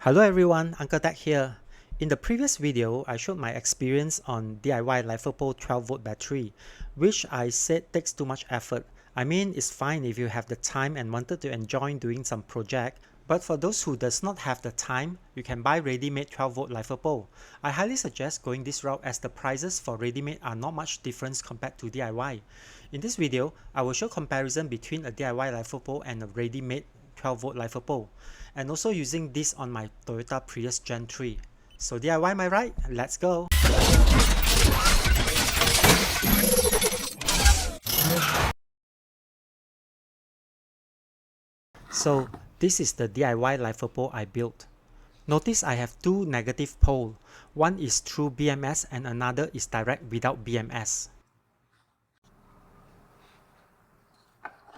Hello everyone, Uncle Dak here. In the previous video, I showed my experience on DIY LiFePO 12V battery, which I said takes too much effort. I mean, it's fine if you have the time and wanted to enjoy doing some project, but for those who does not have the time, you can buy ready-made 12V LiFePO. I highly suggest going this route as the prices for ready-made are not much difference compared to DIY. In this video, I will show comparison between a DIY LiFePO and a ready-made 12V LiFePO, and also using this on my Toyota Prius Gen 3. So DIY my ride, let's go! So this is the DIY LiFePO I built. Notice I have two negative pole. One is through BMS and another is direct without BMS.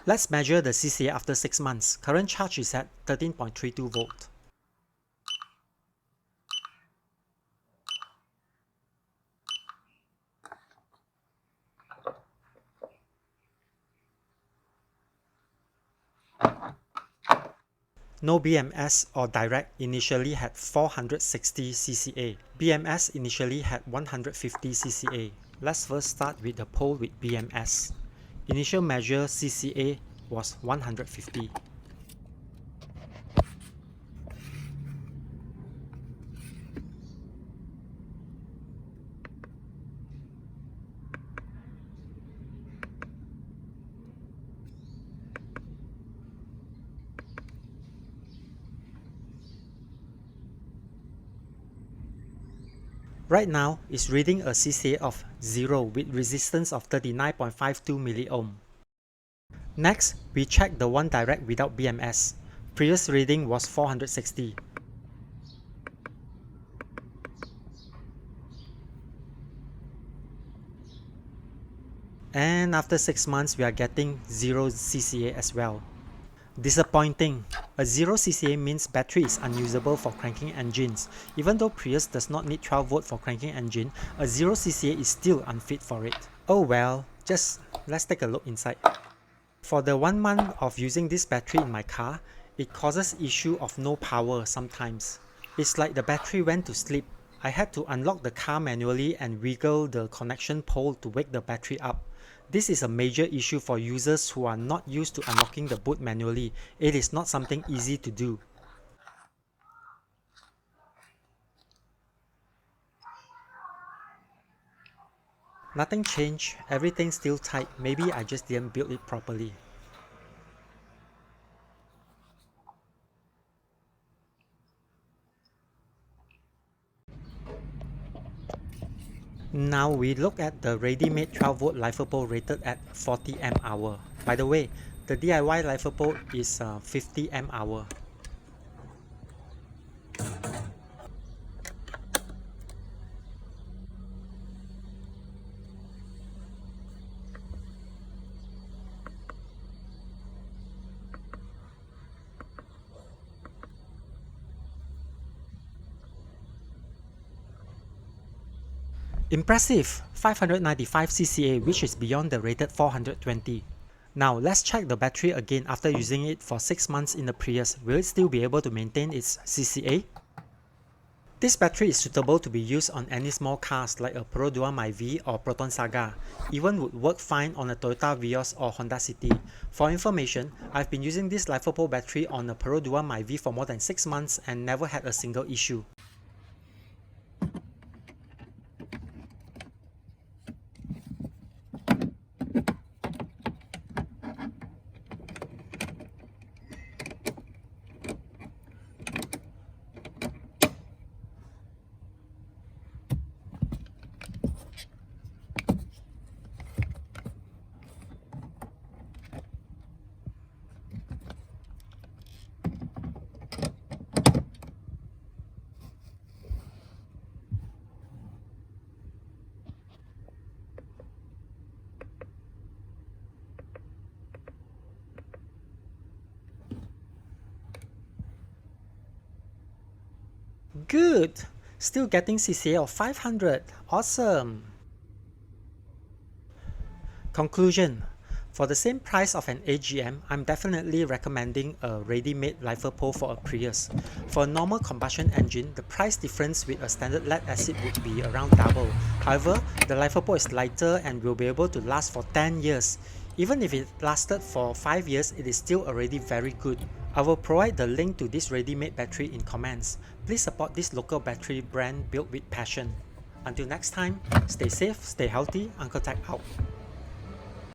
Let's measure the CCA after 6 months. Current charge is at 13.32 volt. No BMS or direct initially had 460 CCA. BMS initially had 150 CCA. Let's first start with the pole with BMS. Initial measure CCA was 150. Right now, it's reading a CCA of 0 with resistance of 39.52 milliohm. Next, we check the one direct without BMS. Previous reading was 460. And after 6 months, we are getting 0 CCA as well. Disappointing. A 0 CCA means battery is unusable for cranking engines. Even though Prius does not need 12V for cranking engine, a 0 CCA is still unfit for it. Oh well, just let's take a look inside. For the 1 month of using this battery in my car, it causes issue of no power sometimes. It's like the battery went to sleep. I had to unlock the car manually and wiggle the connection pole to wake the battery up. This is a major issue for users who are not used to unlocking the boot manually. It is not something easy to do. Nothing changed, everything's still tight. Maybe I just didn't build it properly. Now we look at the ready-made 12V LiFePO rated at 40 mAh. By the way, the DIY LiFePO is 50 mAh. Impressive! 595 CCA, which is beyond the rated 420. Now let's check the battery again after using it for 6 months in the Prius. Will it still be able to maintain its CCA? This battery is suitable to be used on any small cars like a Perodua MyV or Proton Saga. Even would work fine on a Toyota Vios or Honda City. For information, I've been using this LiFePO battery on a Perodua MyV for more than 6 months and never had a single issue. Good! Still getting CCA of 500. Awesome! Conclusion. For the same price of an AGM, I'm definitely recommending a ready-made LiFePO for a Prius. For a normal combustion engine, the price difference with a standard lead acid would be around double. However, the LiFePO is lighter and will be able to last for 10 years. Even if it lasted for 5 years, it is still already very good. I will provide the link to this ready-made battery in comments. Please support this local battery brand built with passion. Until next time, stay safe, stay healthy, Uncle Tech out.